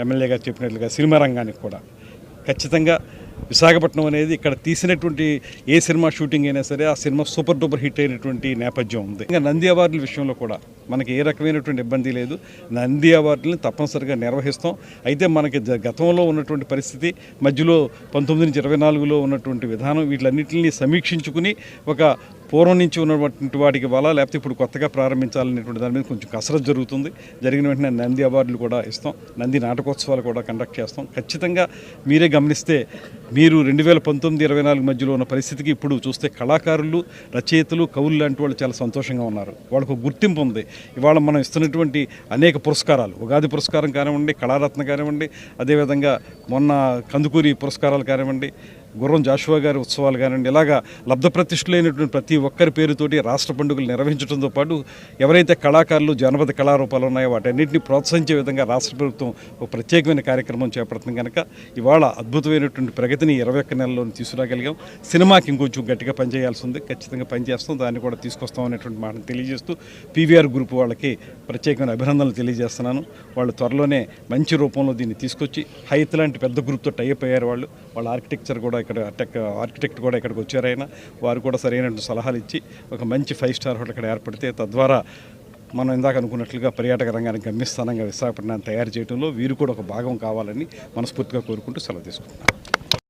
MLA గారు చెప్పినట్లుగా cinema రంగానికి కూడా ఖచ్చితంగా విశాఖపట్నం అనేది ఇక్కడ తీసినటువంటి ఏ సినిమా షూటింగ్ అయినా సరే ఆ సినిమా సూపర్ డూపర్ హిట్ అయినటువంటి నేపథ్యం ఉంది. ఇంకా నంది అవార్డుల విషయంలో కూడా మనకి ఏ రకమైనటువంటి ఇబ్బంది లేదు. నంది అవార్డులను తప్పనిసరిగా నిర్వహిస్తాం. అయితే మనకి గతంలో ఉన్నటువంటి పరిస్థితి, మధ్యలో 19 నుంచి 24లో ఉన్నటువంటి విధానం, వీటిలన్నింటినీ సమీక్షించుకుని ఒక పూర్వం నుంచి ఉన్నటువంటి వాటికి వల్ల లేకపోతే ఇప్పుడు కొత్తగా ప్రారంభించాలనేటువంటి దాని మీద కొంచెం కసరత్తు జరుగుతుంది. జరిగిన వెంటనే నంది అవార్డులు కూడా ఇస్తాం, నంది నాటకోత్సవాలు కూడా కండక్ట్ చేస్తాం. ఖచ్చితంగా మీరే గమనిస్తే మీరు 2019-24 మధ్యలో ఉన్న పరిస్థితికి ఇప్పుడు చూస్తే కళాకారులు, రచయితలు, కవులు లాంటి వాళ్ళు చాలా సంతోషంగా ఉన్నారు. వాళ్ళకు గుర్తింపు ఉంది. ఇవాళ మనం ఇస్తున్నటువంటి అనేక పురస్కారాలు, ఉగాది పురస్కారం కానివ్వండి, కళారత్న కానివ్వండి, అదేవిధంగా మొన్న కందుకూరి పురస్కారాలు కానివ్వండి, గుర్రం జాషువా గారి ఉత్సవాలు కానివ్వండి, ఇలాగా లబ్ధప్రతిష్ఠులైనటువంటి ప్రతి ఒక్కరి పేరుతోటి రాష్ట్ర పండుగలు నిర్వహించడంతో పాటు ఎవరైతే కళాకారులు, జానపద కళారూపాలు ఉన్నాయో వాటన్నింటినీ ప్రోత్సహించే విధంగా రాష్ట్ర ప్రభుత్వం ఒక ప్రత్యేకమైన కార్యక్రమం చేపడుతుంది. కనుక ఇవాళ అద్భుతమైనటువంటి ప్రగతిని 21 నెలల్లో తీసుకురాగలిగాం. సినిమాకి ఇంకొంచెం గట్టిగా పనిచేయాల్సి ఉంది, ఖచ్చితంగా పనిచేస్తాం, దాన్ని కూడా తీసుకొస్తాం అనేటువంటి మాటను తెలియజేస్తూ పీవీఆర్ గ్రూప్ వాళ్ళకి ప్రత్యేకమైన అభినందనలు తెలియజేస్తున్నాను. వాళ్ళు త్వరలోనే మంచి రూపంలో దీన్ని తీసుకొచ్చి హైత్ లాంటి పెద్ద గ్రూప్తో టైఅప్ అయ్యారు. వాళ్ళ ఆర్కిటెక్చర్ కూడా ఇక్కడ ఆర్కిటెక్ట్ కూడా ఇక్కడికి వచ్చారైనా వారు కూడా సరైన సలహాలు ఇచ్చి ఒక మంచి 5 స్టార్ హోటల్ ఇక్కడ ఏర్పడితే తద్వారా మనం ఇందాక అనుకున్నట్లుగా పర్యాటక రంగానికి గమ్యస్థానంగా విశాఖపట్నాన్ని తయారు చేయడంలో వీరు కూడా ఒక భాగం కావాలని మనస్ఫూర్తిగా కోరుకుంటూ సెలవు తీసుకుంటున్నాను.